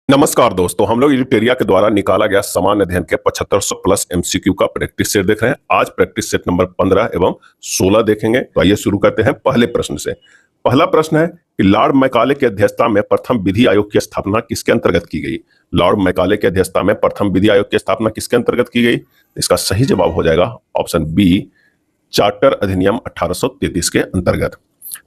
नमस्कार दोस्तों, हम लोग यूटेरिया के द्वारा निकाला गया समान अध्ययन के 7500 प्लस एमसीक्यू का प्रैक्टिस सेट देख रहे हैं। आज प्रैक्टिस सेट नंबर 15 एवं 16 देखेंगे। तो आइए शुरू करते हैं पहले प्रश्न से। पहला प्रश्न है कि लॉर्ड मैकाले की अध्यक्षता में प्रथम विधि आयोग की स्थापना किसके अंतर्गत की गई। लॉर्ड मैकाले की अध्यक्षता में प्रथम विधि आयोग की स्थापना किसके अंतर्गत की गई। इसका सही जवाब हो जाएगा ऑप्शन बी, चार्टर अधिनियम 1833 के अंतर्गत।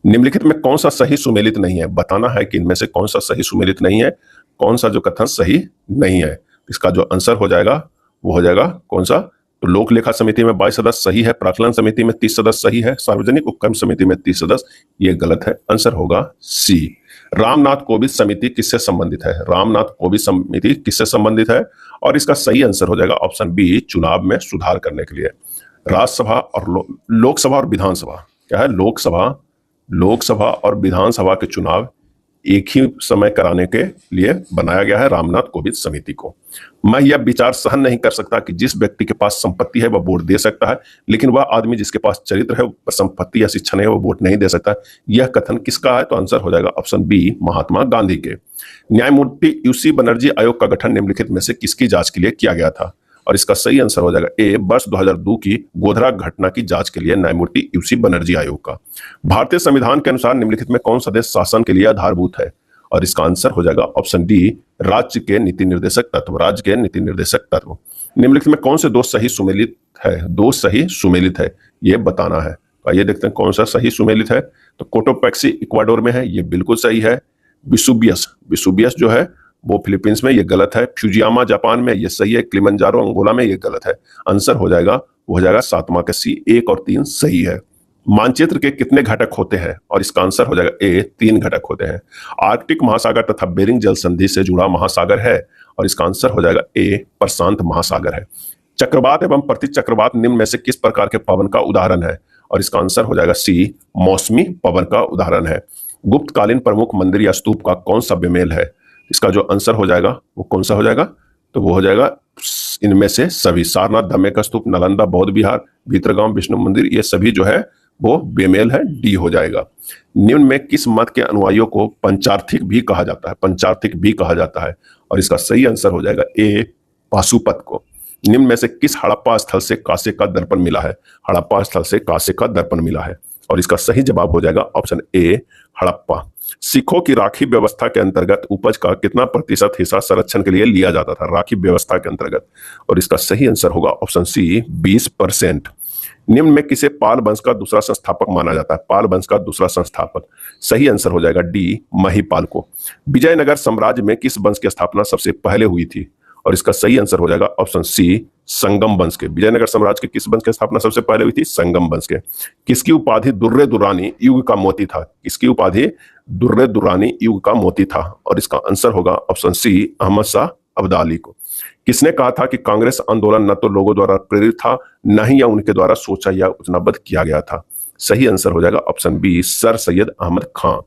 निम्नलिखित में कौन सा सही सुमेलित नहीं है, बताना है कि इनमें से कौन सा सही सुमेलित नहीं है, कौन सा जो कथन सही नहीं है। इसका जो आंसर हो जाएगा वो हो जाएगा कौन सा, तो लोक लेखा समिति में 22 सदस्य सही है, प्राक्कलन समिति में 30 सदस्य सही है, सार्वजनिक उपक्रम समिति में 30 सदस्य ये गलत है। आंसर होगा सी। रामनाथ कोविंद समिति किससे संबंधित है। रामनाथ कोविंद समिति किससे संबंधित है, और इसका सही आंसर हो जाएगा ऑप्शन बी, चुनाव में सुधार करने के लिए। राज्यसभा और लोकसभा और विधानसभा क्या है, लोकसभा और विधानसभा के चुनाव एक ही समय कराने के लिए बनाया गया है रामनाथ कोविंद समिति को। मैं यह विचार सहन नहीं कर सकता कि जिस व्यक्ति के पास संपत्ति है वह वोट दे सकता है, लेकिन वह आदमी जिसके पास चरित्र है, संपत्ति या शिक्षा नहीं है, वह वोट नहीं दे सकता। यह कथन किसका है, तो आंसर हो जाएगा ऑप्शन बी, महात्मा गांधी के। न्यायमूर्ति यूसी बनर्जी आयोग का गठन निम्नलिखित में से किसकी जांच के लिए किया गया था, और इसका सही आंसर हो जाएगा ए, वर्ष 2002 की गोधरा घटना की जांच के लिए न्यायमूर्ति यूसी बनर्जी आयोग का। भारतीय संविधान के अनुसार निम्नलिखित में कौन सा देश शासन के लिए आधारभूत है, और इसका आंसर हो जाएगा ऑप्शन डी, राज्य के नीति निर्देशक तत्व। राज्य के नीति निर्देशक तत्व। निम्नलिखित में कौन से दो सही सुमेलित है, दो सही सुमेलित है, ये बताना है। आइए देखते हैं कौन सा सही सुमेलित है। तो कोटोपैक्सी इक्वाडोर में है, ये बिल्कुल सही है। विसुबियस जो है वो फिलीपींस में, ये गलत है। फ्यूजियामा जापान में, ये सही है। किलिमंजारो अंगोला में, ये गलत है। आंसर हो जाएगा वो हो जाएगा सातवां का सी, 1 और 3 सही है। मानचित्र के कितने घटक होते हैं, और इसका आंसर हो जाएगा ए, 3 घटक होते हैं। आर्कटिक महासागर तथा बेरिंग जल संधि से जुड़ा महासागर है, और इसका आंसर हो जाएगा ए, प्रशांत महासागर है। चक्रवात एवं प्रतिचक्रवात निम्न में से किस प्रकार के पवन का उदाहरण है, और इसका आंसर हो जाएगा सी, मौसमी पवन का उदाहरण है। गुप्तकालीन प्रमुख मंदिर या स्तूप का कौन सा बेमेल है, इसका जो आंसर हो जाएगा वो कौन सा हो जाएगा, तो वो हो जाएगा इनमें से सभी। सारनाथ धम्मेक स्तूप, नालंदा बौद्ध विहार, भीतरगांव विष्णु मंदिर, ये सभी जो है वो बेमेल है, डी हो जाएगा। निम्न में किस मत के अनुयायियों को पंचार्थिक भी कहा जाता है, पंचार्थिक भी कहा जाता है, और इसका सही आंसर हो जाएगा ए, पाशुपत को। निम्न में से किस हड़प्पा स्थल से कांसे का दर्पण मिला है, हड़प्पा स्थल से कांसे का दर्पण मिला है, और इसका सही जवाब हो जाएगा ऑप्शन ए, हड़प्पा। सिखों की राखी व्यवस्था के अंतर्गत उपज का कितना प्रतिशत हिस्सा संरक्षण के लिए लिया जाता था, राखी व्यवस्था के अंतर्गत, और इसका सही आंसर होगा ऑप्शन सी, 20%। निम्न में किसे पाल वंश का दूसरा संस्थापक माना जाता है, पाल वंश का दूसरा संस्थापक, सही आंसर हो जाएगा डी, महिपाल को। विजयनगर साम्राज्य में किस वंश की स्थापना सबसे पहले हुई थी, और इसका सही आंसर हो जाएगा ऑप्शन सी, संगम वंश के। विजयनगर साम्राज्य के किस वंश की स्थापना सबसे पहले हुई थी, संगम वंश के। किसकी उपाधि दुर्रे दुर्रानी युग का मोती था, किसकी उपाधि दुर्रे दुर्रानी युग का मोती था, और इसका आंसर होगा ऑप्शन सी, अहमद शाह अब्दाली को। किसने कहा था कि कांग्रेस आंदोलन न तो लोगों द्वारा प्रेरित था, न ही या उनके द्वारा सोचा या योजनाबद्ध किया गया था, सही आंसर हो जाएगा option B, sir Syed Ahmad Khan.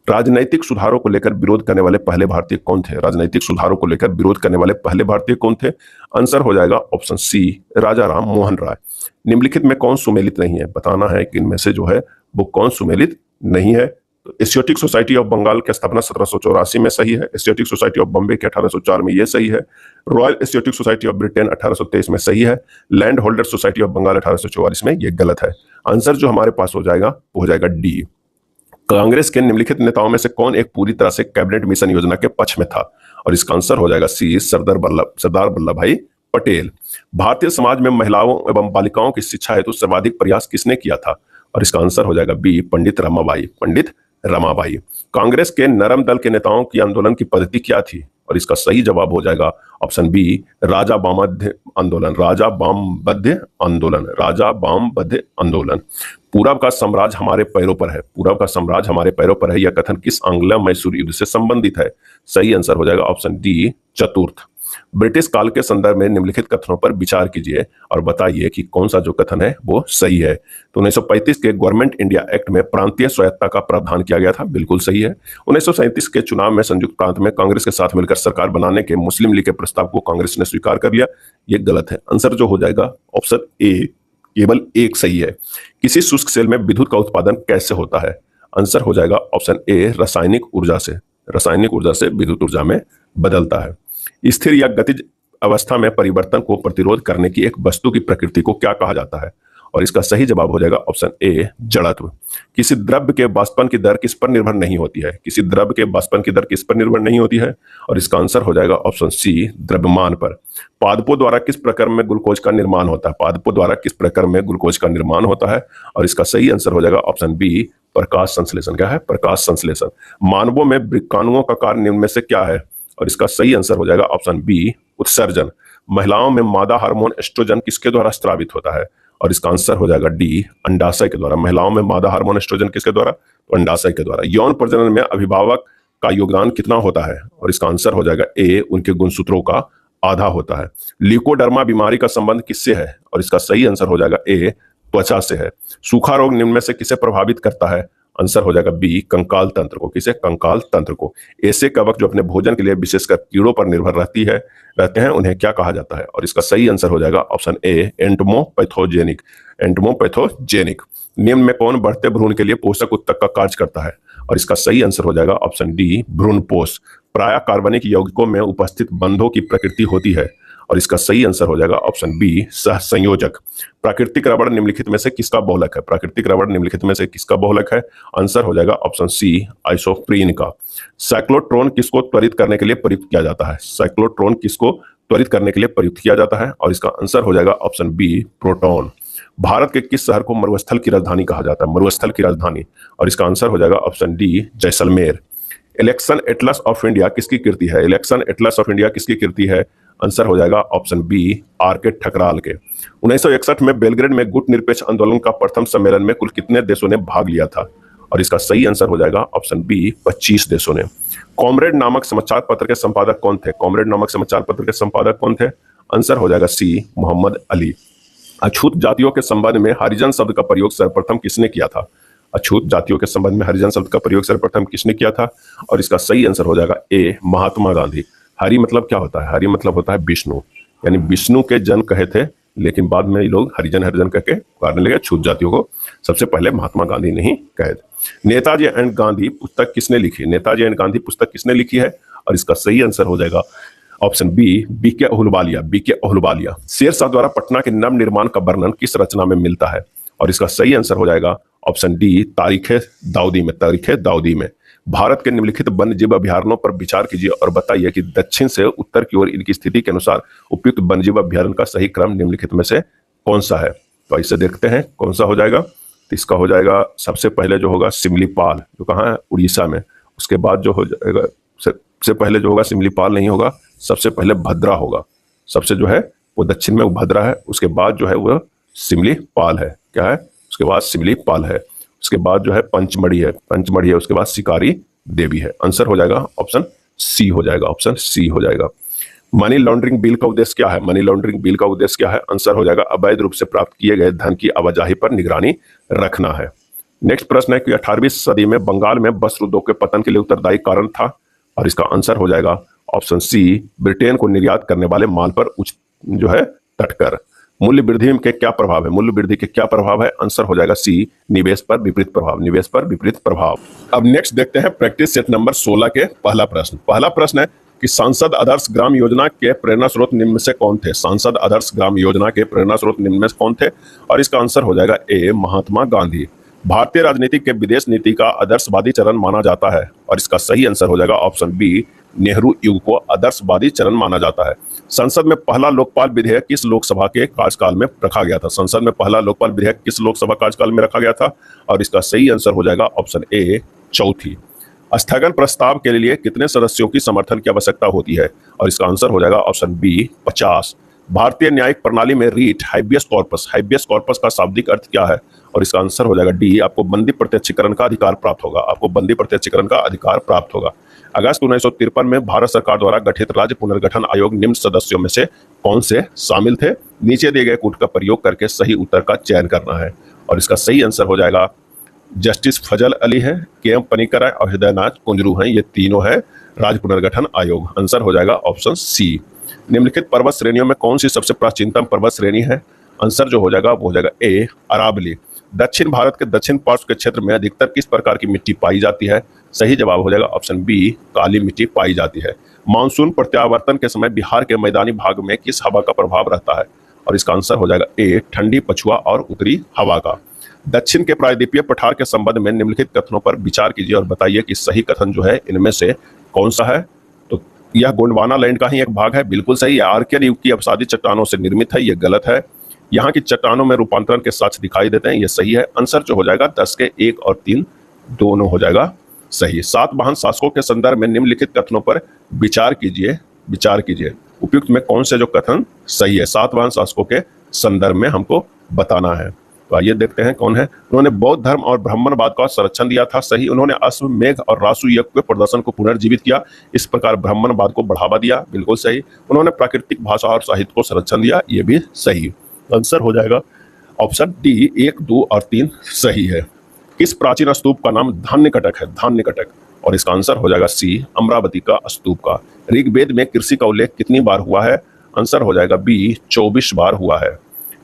राजनैतिक सुधारों को लेकर विरोध करने वाले पहले भारतीय कौन थे, राजनैतिक सुधारों को लेकर विरोध करने वाले पहले भारतीय कौन थे, आंसर हो जाएगा ऑप्शन सी, राजा राम मोहन राय। निम्नलिखित में कौन सुमेलित नहीं है, बताना है कि इनमें से जो है वो कौन सुमेलित नहीं है। तो एशियाटिक सोसाइटी ऑफ बंगाल की स्थापना 1784 में सही है। एशियाटिक सोसाइटी ऑफ बॉम्बे के 1804 में ये सही है। Royal Asiatic Society of Britain 1823 में सही है। Land Holder Society of Bengal 1844 में ये गलत है। आंसर जो हमारे पास हो जाएगा वो हो जाएगा डी। कांग्रेस के निम्नलिखित नेताओं में से कौन एक पूरी तरह से कैबिनेट मिशन योजना के पक्ष में था, और इसका आंसर हो जाएगा सी, सरदार वल्लभ भाई पटेल। भारतीय समाज में महिलाओं एवं बालिकाओं की शिक्षा हेतु सर्वाधिक प्रयास किसने किया था, और इसका आंसर हो जाएगा बी, पंडित रमाबाई। कांग्रेस के नरम दल के नेताओं की आंदोलन की पद्धति क्या थी, और इसका सही जवाब हो जाएगा ऑप्शन बी, राजा वामबद्ध आंदोलन। पूरब का साम्राज्य हमारे पैरों पर है, पूरब का साम्राज्य हमारे पैरों पर है, यह कथन किस आंग्ल मैसूर युद्ध से संबंधित है, सही आंसर हो जाएगा ऑप्शन डी, चतुर्थ। ब्रिटिश काल के संदर्भ में निम्नलिखित कथनों पर विचार कीजिए और बताइए कि कौन सा जो कथन है वो सही है। तो 1935 के गवर्नमेंट इंडिया एक्ट में प्रांतीय स्वायत्तता का प्रावधान किया गया था, बिल्कुल सही है। 1937 के चुनाव में संयुक्त प्रांत में कांग्रेस के साथ मिलकर सरकार बनाने के मुस्लिम लीग के प्रस्ताव को कांग्रेस ने स्वीकार कर लिया, ये गलत है। आंसर जो हो जाएगा ऑप्शन ए, केवल एक सही है। किसी शुष्क सेल में विद्युत का उत्पादन कैसे होता है, आंसर हो जाएगा ऑप्शन ए, रासायनिक ऊर्जा से। रासायनिक ऊर्जा से विद्युत ऊर्जा में बदलता है। स्थिर या गतिज अवस्था में परिवर्तन को प्रतिरोध करने की एक वस्तु की प्रकृति को क्या कहा जाता है? और इसका सही जवाब हो जाएगा ऑप्शन ए, जड़त्व। किसी द्रव्य के वाष्पन की दर किस पर निर्भर नहीं होती है? किसी द्रव्य के वाष्पन की दर किस पर निर्भर नहीं होती है? और इसका आंसर हो जाएगा ऑप्शन सी, द्रव्यमान पर। पादपों द्वारा किस प्रक्रम में ग्लूकोज का निर्माण होता है? पादपों द्वारा किस प्रक्रम में ग्लूकोज का निर्माण होता है? और इसका सही आंसर हो जाएगा ऑप्शन बी, प्रकाश संश्लेषण। क्या है? प्रकाश संश्लेषण। मानवों में वृक्काणुओं का कार्य निम्न में से क्या है? और इसका सही आंसर हो जाएगा ऑप्शन बी, उत्सर्जन। महिलाओं में मादा हार्मोन एस्ट्रोजन किसके द्वारा स्रावित होता है? और इसका आंसर हो जाएगा डी, अंडाशय के द्वारा। महिलाओं में मादा हार्मोन एस्ट्रोजन किसके द्वारा? तो अंडाशय के द्वारा। यौन प्रजनन में अभिभावक का योगदान कितना होता है? और इसका आंसर हो जाएगा ए, उनके गुणसूत्रों का आधा होता है। ल्यूकोडर्मा बीमारी का संबंध किससे है? और इसका सही आंसर हो जाएगा ए, त्वचा से है। सूखा रोग निम्न में से किसे प्रभावित करता है? आंसर हो जाएगा बी, कंकाल तंत्र को। किसे? कंकाल तंत्र को। ऐसे कवक जो अपने भोजन के लिए विशेषकर कीड़ों पर निर्भर रहते हैं, उन्हें क्या कहा जाता है? और इसका सही आंसर हो जाएगा ऑप्शन ए, एंटोमोपैथोजेनिक। एंटोमोपैथोजेनिक। निम्न में कौन बढ़ते भ्रूण के लिए पोषक उत्तक का कार्य करता है? और इसका सही आंसर हो जाएगा ऑप्शन डी, भ्रूणपोष। प्रायः कार्बनिक यौगिकों में उपस्थित बंधों की प्रकृति होती है। और इसका सही आंसर हो जाएगा ऑप्शन बी, सहसंयोजक। प्राकृतिक रबड़ निम्नलिखित में से किसका बहुलक है? प्राकृतिक रबड़ निम्नलिखित में से किसका बहुलक है? आंसर हो जाएगा ऑप्शन सी, आइसोप्रीन का। साइक्लोट्रॉन किसको त्वरित करने के लिए प्रयुक्त किया जाता है? साइक्लोट्रॉन किसको त्वरित करने के लिए प्रयुक्त किया जाता है? और इसका आंसर हो जाएगा ऑप्शन बी, प्रोटॉन। भारत के किस शहर को मरुस्थल की राजधानी कहा जाता है? मरुस्थल की राजधानी। और इसका आंसर हो जाएगा option D, Jaisalmer. Election Atlas of India किसकी कृति है? इलेक्शन एटलस ऑफ इंडिया किसकी कृति है? आंसर हो जाएगा ऑप्शन बी, आर के ठकराल के। 1961 में बेलग्रेड में गुट निरपेक्ष आंदोलन का प्रथम सम्मेलन में कुल कितने देशों ने भाग लिया था? और इसका सही आंसर हो जाएगा ऑप्शन बी, 25 देशों ने। कॉमरेड नामक समाचार पत्र के संपादक कौन थे? कॉमरेड नामक समाचार पत्र के संपादक कौन थे? आंसर हो जाएगा सी, मोहम्मद अली। अछूत जातियों के संबंध में हरिजन शब्द का प्रयोग सर्वप्रथम किसने किया था? अछूत जातियों के संबंध में हरिजन शब्द का प्रयोग सर्वप्रथम किसने किया था? और इसका सही आंसर हो जाएगा ए, महात्मा गांधी। हरि मतलब क्या होता है? हरि मतलब होता है विष्णु, यानी विष्णु के जन कहे थे, लेकिन बाद में ये लोग हरिजन हरिजन करके पुकारने लगे छूत जातियों को। सबसे पहले महात्मा गांधी ने ही कहे थे। नेताजी एंड गांधी पुस्तक किसने लिखी? नेताजी एंड गांधी पुस्तक किसने लिखी है? और इसका सही आंसर हो जाएगा option B, B K Ahluwalia. B K Ahluwalia. Sher Shah द्वारा पटना के नव निर्माण का वर्णन किस रचना में मिलता है? और इसका सही आंसर हो जाएगा ऑप्शन डी, तारीख दाऊदी में। तारीख दाऊदी में। भारत के निम्नलिखित वन्य जीव अभयारण्यों पर विचार कीजिए और बताइए कि दक्षिण से उत्तर की ओर इनकी स्थिति के अनुसार उपयुक्त वन्य जीव अभयारण्य का सही क्रम निम्नलिखित में से कौन सा है? तो इसे देखते हैं कौन सा हो जाएगा। तो इसका हो जाएगा सबसे पहले जो होगा सिमलीपाल, जो कहाँ है? उड़ीसा में। उसके बाद जो हो जाएगा, सबसे पहले जो होगा सिमलीपाल नहीं होगा, सबसे पहले भद्रा होगा। सबसे जो है वो दक्षिण में वो भद्रा है, उसके बाद जो है वो सिमलीपाल है। क्या है? उसके बाद सिमलीपाल है, उसके बाद जो है पंचमढ़ी है, पंचमढ़ी है, उसके बाद शिकारी देवी है। आंसर हो जाएगा ऑप्शन सी हो जाएगा, ऑप्शन सी हो जाएगा। मनी लॉन्ड्रिंग बिल का उद्देश्य क्या है? मनी लॉन्ड्रिंग बिल का उद्देश्य क्या है? आंसर हो जाएगा अवैध रूप से प्राप्त किए गए धन की आवाजाही पर निगरानी रखना है। नेक्स्ट प्रश्न है कि 18वीं सदी में बंगाल में वस्त्र उद्योग के पतन के लिए उत्तरदायी कारण था? और इसका आंसर हो जाएगा ऑप्शन सी, ब्रिटेन को निर्यात करने वाले माल पर उच्च जो है तटकर। मूल्य वृद्धि के क्या प्रभाव है? मूल्य वृद्धि के क्या प्रभाव है? आंसर हो जाएगा सी, निवेश पर विपरीत प्रभाव। निवेश पर विपरीत प्रभाव। अब नेक्स्ट देखते हैं प्रैक्टिस सेट नंबर 16 के पहला प्रश्न। पहला प्रश्न है कि सांसद आदर्श ग्राम योजना के प्रेरणा स्रोत निम्न में से कौन थे? सांसद आदर्श ग्राम योजना के प्रेरणा स्रोत निम्न में से कौन थे? और इसका आंसर हो जाएगा ए, महात्मा गांधी। भारतीय राजनीति के विदेश नीति का आदर्शवादी चरण माना जाता है। और इसका सही आंसर हो जाएगा ऑप्शन बी, नेहरू युग को आदर्शवादी चरण माना जाता है। संसद में पहला लोकपाल विधेयक किस लोकसभा के कार्यकाल में रखा गया था? संसद में पहला लोकपाल विधेयक किस लोकसभा कार्यकाल में रखा गया था? और इसका सही आंसर हो जाएगा ऑप्शन ए, चौथी। स्थगन प्रस्ताव के लिए कितने सदस्यों की समर्थन की आवश्यकता होती है? और इसका आंसर हो जाएगा ऑप्शन बी, 50। भारतीय न्यायिक प्रणाली में रीट, हाइबियस कॉर्पस का शाब्दिक अर्थ क्या है? और इसका आंसर हो जाएगा डी, आपको बंदी प्रत्यक्षीकरण का अधिकार प्राप्त होगा। आपको बंदी प्रत्यक्षीकरण का अधिकार प्राप्त होगा। अगस्त 1953 में भारत सरकार द्वारा गठित राज्य पुनर्गठन आयोग निम्न सदस्यों में से कौन से शामिल थे? नीचे दिए गए कूट का प्रयोग करके सही उत्तर का चयन करना है। और इसका सही आंसर हो जाएगा जस्टिस फजल अली है, के.एम. पनिकर है और हृदयनाथ कुंजरू हैं। ये तीनों है राज्य पुनर्गठन आयोग। आंसर हो जाएगा ऑप्शन सी। निम्नलिखित पर्वत श्रेणियों में कौन सी सबसे प्राचीनतम पर्वत श्रेणी है? आंसर जो हो जाएगा वो हो जाएगा ए, अरावली। दक्षिण भारत के दक्षिण पार्श्व के क्षेत्र में अधिकतर किस प्रकार की मिट्टी पाई जाती है? सही जवाब हो जाएगा ऑप्शन बी, काली मिट्टी पाई जाती है। मानसून प्रत्यावर्तन के समय बिहार के मैदानी भाग में किस हवा का प्रभाव रहता है? और इसका आंसर हो जाएगा ए, ठंडी पछुआ और उत्तरी हवा का। दक्षिण के प्रायद्वीपीय पठार के संबंध में निम्नलिखित कथनों पर विचार कीजिए और बताइए कि सही कथन जो है इनमें से कौन सा है। तो यह गोंडवाना लैंड का ही एक भाग है, बिल्कुल सही। आर्कियन युग की अपसादी चट्टानों से निर्मित है, यह गलत है। यहाँ की चट्टानों में रूपांतरण के साक्ष्य दिखाई देते हैं, यह सही है। आंसर जो हो जाएगा 10 के 1 और 3 दोनों हो जाएगा सही। सातवाहन शासकों के संदर्भ में निम्नलिखित कथनों पर विचार कीजिए। उपयुक्त में कौन से जो कथन सही है, सातवाहन शासकों के संदर्भ में हमको बताना है। तो आइए देखते हैं कौन है। उन्होंने बौद्ध धर्म और ब्राह्मणवाद का संरक्षण दिया था, सही। उन्होंने अश्वमेध और रासु यज्ञ के प्रदर्शन को पुनर्जीवित किया, इस प्रकार ब्राह्मणवाद को बढ़ावा दिया, बिल्कुल सही। उन्होंने प्राकृतिक भाषा और साहित्य को संरक्षण दिया, ये भी सही। आंसर हो जाएगा ऑप्शन डी, 1, 2 और 3 सही है। किस प्राचीन स्तूप का नाम धान्यकटक है? धान्यकटक। और इसका आंसर हो जाएगा सी, अमरावती का स्तूप का। ऋग्वेद में कृषि का उल्लेख कितनी बार हुआ है? आंसर हो जाएगा बी, 24 बार हुआ है।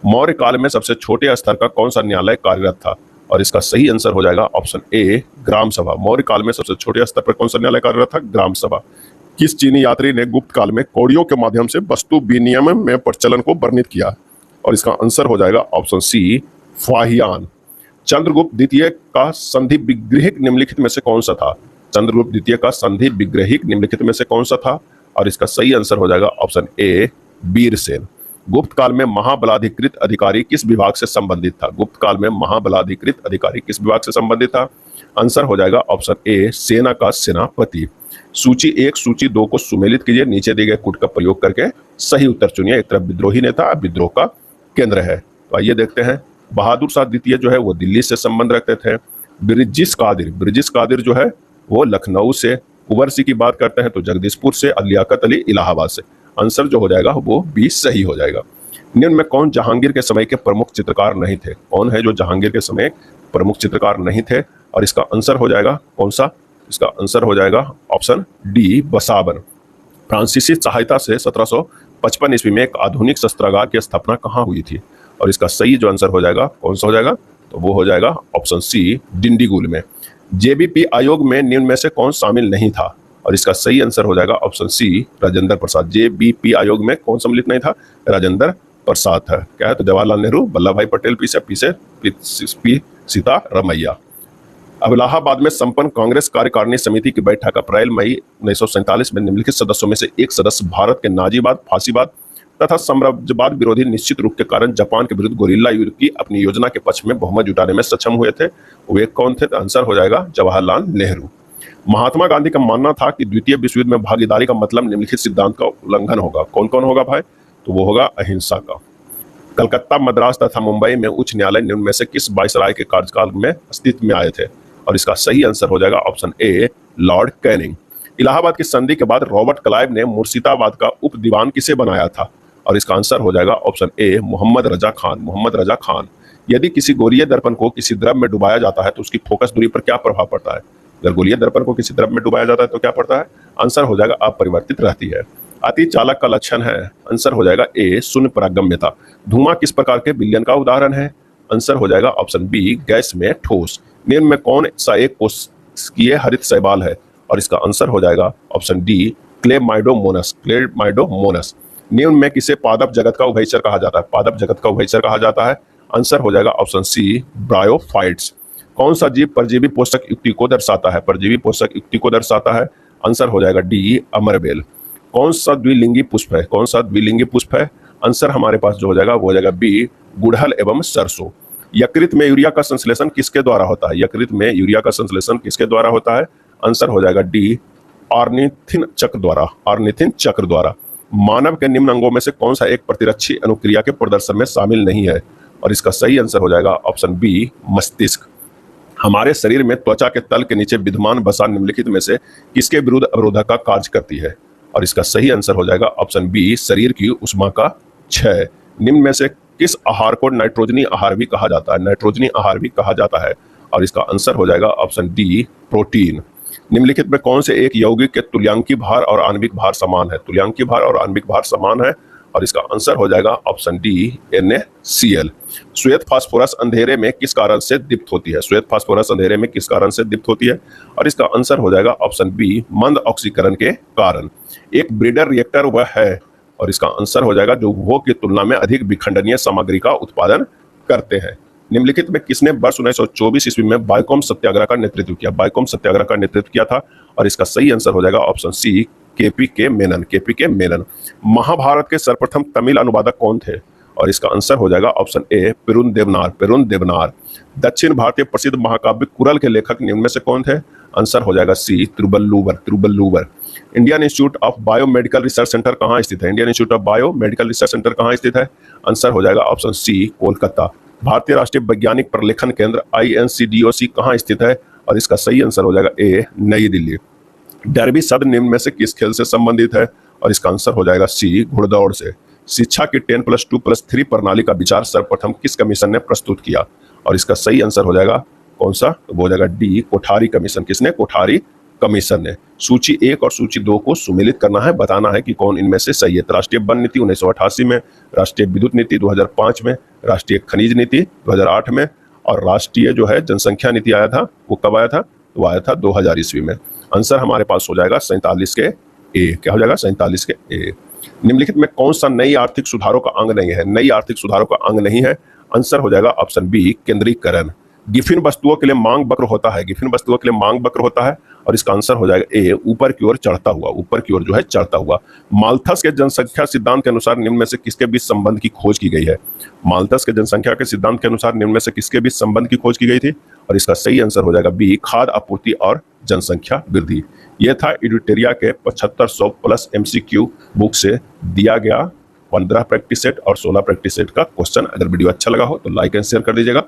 मौर्य काल में सबसे छोटे स्तर का कौन सा न्यायालय कार्यरत था? और इसका सही आंसर हो जाएगा ऑप्शन ए, ग्राम सभा। मौर्य काल में सबसे छोटे स्तर पर कौन सा न्यायालय कार्यरत था? ग्राम सभा। किस चीनी यात्री ने गुप्त काल में कौड़ियों के माध्यम से वस्तु विनिमय में प्रचलन को वर्णित किया? और इसका आंसर हो जाएगा ऑप्शन सी, फाहियान। चंद्रगुप्त द्वितीय का संधि विग्रहिक निम्नलिखित में से कौन सा था? चंद्रगुप्त द्वितीय का संधि विग्रहिक निम्नलिखित में से कौन सा था? और इसका सही आंसर हो जाएगा ऑप्शन ए, वीरसेन। गुप्त काल में महाबलाधिकृत अधिकारी किस विभाग से संबंधित था? गुप्त काल में महाबलाधिकृत अधिकारी किस विभाग से संबंधित था? आंसर हो जाएगा ऑप्शन ए, सेना का सेनापति। सूची 1 सूची 2 को सुमेलित कीजिए, नीचे दिए गए कूट का प्रयोग करके सही उत्तर चुनिए। एक तरफ विद्रोही नेता, विद्रोह का केंद्र है। तो आइए देखते हैं। बहादुर शाह द्वितीय जो है वो दिल्ली से संबंध रखते थे। ब्रिजिस कादिर जो है वो लखनऊ से। कुंवर सिंह की बात करते हैं तो जगदीशपुर से, और लियाकत अली इलाहाबाद से। आंसर जो हो जाएगा वो 20 सही हो जाएगा। निम्न में कौन जहांगीर के समय के प्रमुख चित्रकार नहीं थे? कौन है जो जहांगीर के समय प्रमुख चित्रकार नहीं थे? और इसका आंसर हो जाएगा कौन सा? इसका आंसर हो जाएगा ऑप्शन डी, बसावन। फ्रांसीसी सहायता से 1755 ईस्वी में एक आधुनिक शस्त्रागार की स्थापना कहाँ हुई थी? और इसका सही जो आंसर हो जाएगा कौन सा हो जाएगा? तो वो हो जाएगा ऑप्शन सी, डिंडीगुल में। जेबीपी आयोग में निम्न में से कौन शामिल नहीं था? और इसका सही आंसर हो जाएगा option C, Rajendra Prasad. JBP आयोग में कौन सम्मिलित नहीं था? राजेंद्र प्रसाद था। क्या है? तो जवाहरलाल नेहरू, वल्लभ भाई पटेल पी सीतारमैया। अब इलाहाबाद में संपन्न कांग्रेस कार्यकारिणी समिति की बैठक अप्रैल मई 1947 में निम्नलिखित सदस्यों में से एक सदस्य भारत के नाजीवाद, फासीवाद तथा साम्राज्यवाद विरोधी निश्चित रूप के कारण जापान के विरुद्ध गोरिल्ला युद्ध की अपनी योजना के पक्ष में बहुमत जुटाने में सक्षम हुए थे। वे कौन थे? तो आंसर हो जाएगा जवाहरलाल नेहरू। महात्मा गांधी का मानना था कि द्वितीय विश्व युद्ध में भागीदारी का मतलब निम्नलिखित सिद्धांत का उल्लंघन होगा। कौन कौन होगा भाई? तो वो होगा अहिंसा का। कलकत्ता, मद्रास तथा मुंबई में उच्च न्यायालय निम्न में से किस वायसराय के कार्यकाल में अस्तित्व में आए थे? और इसका सही आंसर हो जाएगा option A, Lord Canning. Allahabad की संधि के बाद रॉबर्ट क्लाइव ने मुर्शिदाबाद का उप दीवान किसे बनाया था? और इसका आंसर हो जाएगा ऑप्शन ए, मोहम्मद रजा खान। यदि किसी गोलीय दर्पण को किसी द्रव में डुबाया जाता है तो उसकी फोकस दूरी पर क्या प्रभाव पड़ता है? अगर गोलीय दर्पण को किसी द्रव में डुबाया जाता है तो क्या पड़ता है? आंसर हो जाएगा अपरिवर्तित रहती है। अति चालक का लक्षण है? आंसर हो जाएगा ए, शून्य परागम्यता। धुआं किस प्रकार के विलयन का उदाहरण है? आंसर हो जाएगा ऑप्शन बी, गैस में ठोस। निम्न में कौन सा एक कोशिकीय हरित शैवाल है? और इसका आंसर हो जाएगा ऑप्शन डी, क्लेमाइडोमोनस। निम्न में किसे पादप जगत का उभयचर कहा जाता है? पादप जगत का उभयचर कहा जाता है। आंसर हो जाएगा ऑप्शन सी, ब्रायोफाइट्स। कौन सा जीव परजीवी पोषक युक्ति को दर्शाता है? परजीवी पोषक युक्ति को दर्शाता है। आंसर हो जाएगा डी, अमरबेल। कौन सा द्विलिंगी पुष्प है? कौन सा द्विलिंगी पुष्प है? आंसर हमारे पास जो हो जाएगा वो हो जाएगा बी, गुड़हल एवं सरसों। यकृत में यूरिया का संश्लेषण किसके द्वारा होता है? यकृत में यूरिया का संश्लेषण किसके द्वारा होता है? आंसर हो जाएगा डी, ऑर्निथिन चक्र द्वारा। मानव के निम्न अंगों में से कौन सा एक प्रतिरक्षी अनुक्रिया के प्रदर्शन में शामिल नहीं है? और इसका सही आंसर हो जाएगा ऑप्शन बी, मस्तिष्क। हमारे शरीर में त्वचा के तल के नीचे विद्यमान वसा निम्नलिखित में से किसके विरुद्ध अवरोधक का कार्य करती है? और इसका सही आंसर हो जाएगा ऑप्शन बी, शरीर की उष्मा का क्षय। निम्न में से किस आहार को नाइट्रोजनी आहार भी कहा जाता है? नाइट्रोजनी आहार भी कहा जाता है। और इसका आंसर हो जाएगा ऑप्शन डी, प्रोटीन। निम्नलिखित में कौन से एक यौगिक के तुल्यांकी भार और आणविक भार समान है? तुल्यांकी भार और आणविक भार समान है। और इसका आंसर हो जाएगा ऑप्शन डी, NaCl। श्वेत फास्फोरस अंधेरे में किस कारण से दीप्त होती है? श्वेत फास्फोरस अंधेरे में किस कारण से दीप्त होती है? और इसका आंसर हो जाएगा ऑप्शन बी, मंद ऑक्सीकरण के कारण। एक ब्रीडर रिएक्टर वह है, और इसका आंसर हो जाएगा जो उपभोग की तुलना में अधिक विखंडनीय सामग्री का उत्पादन करते हैं। निम्नलिखित में किसने वर्ष 1924 ईस्वी में बायकॉम सत्याग्रह का नेतृत्व किया? बायकॉम सत्याग्रह का नेतृत्व किया था, और इसका सही आंसर हो जाएगा ऑप्शन सी, केपी के मेनन। केपी के मेनन। महाभारत के सर्वप्रथम तमिल अनुवादक कौन थे? और इसका आंसर हो जाएगा ऑप्शन ए, पेरुन देवनार। दक्षिण भारतीय प्रसिद्ध महाकाव्य कुरल के लेखक निम्न में से कौन थे? आंसर हो जाएगा C, Thiruvalluvar. Indian institute of biomedical research centre कहाँ स्थित है? Indian institute of biomedical research centre कहाँ स्थित है? आंसर हो जाएगा ऑप्शन सी, कोलकाता। भारतीय राष्ट्रीय वैज्ञानिक प्रलेखन केंद्र INCDOC कहाँ स्थित है? और इसका सही आंसर हो जाएगा ए, नई दिल्ली। डर्बी शब्द निम्न में से किस खेल से संबंधित है? और इसका आंसर हो जाएगा सी, घुड़दौड़ से। शिक्षा की 10+2+3 प्रणाली का विचार सर्वप्रथम किस कमीशन ने प्रस्तुत किया? और इसका सही आंसर हो जाएगा कौन सा? तो वो हो जाएगा डी, कोठारी कमीशन। किसने? कोठारी कमीशन ने। सूची 1 और सूची 2 को सुमेलित करना है, बताना है कि कौन इनमें से सही है। तो राष्ट्रीय वन नीति 1988 में, राष्ट्रीय विद्युत नीति 2005 में, राष्ट्रीय खनिज नीति 2008 में, और राष्ट्रीय जो है जनसंख्या नीति आया था, वो कब आया था? वो आया था 2000 ईस्वी में। आंसर हमारे पास हो जाएगा 47 के ए। क्या हो जाएगा? 47 के ए। निम्नलिखित में कौन सा नई आर्थिक सुधारों का अंग नहीं है? नई आर्थिक सुधारों का अंग नहीं है। आंसर हो जाएगा ऑप्शन बी, केंद्रीकरण। गिफिन वस्तुओं के लिए मांग वक्र होता है। गिफिन वस्तुओं के लिए मांग वक्र होता है, और इसका आंसर हो जाएगा ए, ऊपर की ओर चढ़ता हुआ। ऊपर की ओर जो है चढ़ता हुआ। माल्थस के जनसंख्या सिद्धांत के अनुसार निम्न में से किसके बीच संबंध की खोज की गई है? माल्थस के जनसंख्या के सिद्धांत के अनुसार निम्न में से किसके बीच संबंध की खोज की गई थी? और इसका सही आंसर हो जाएगा बी, खाद्य आपूर्ति और जनसंख्या वृद्धि। यह था एडुटेरिया के 7500+ MCQ बुक से दिया गया 15 प्रैक्टिस सेट और 16 प्रैक्टिस सेट का क्वेश्चन। अगर वीडियो अच्छा लगा हो तो लाइक एंड शेयर कर दीजिएगा।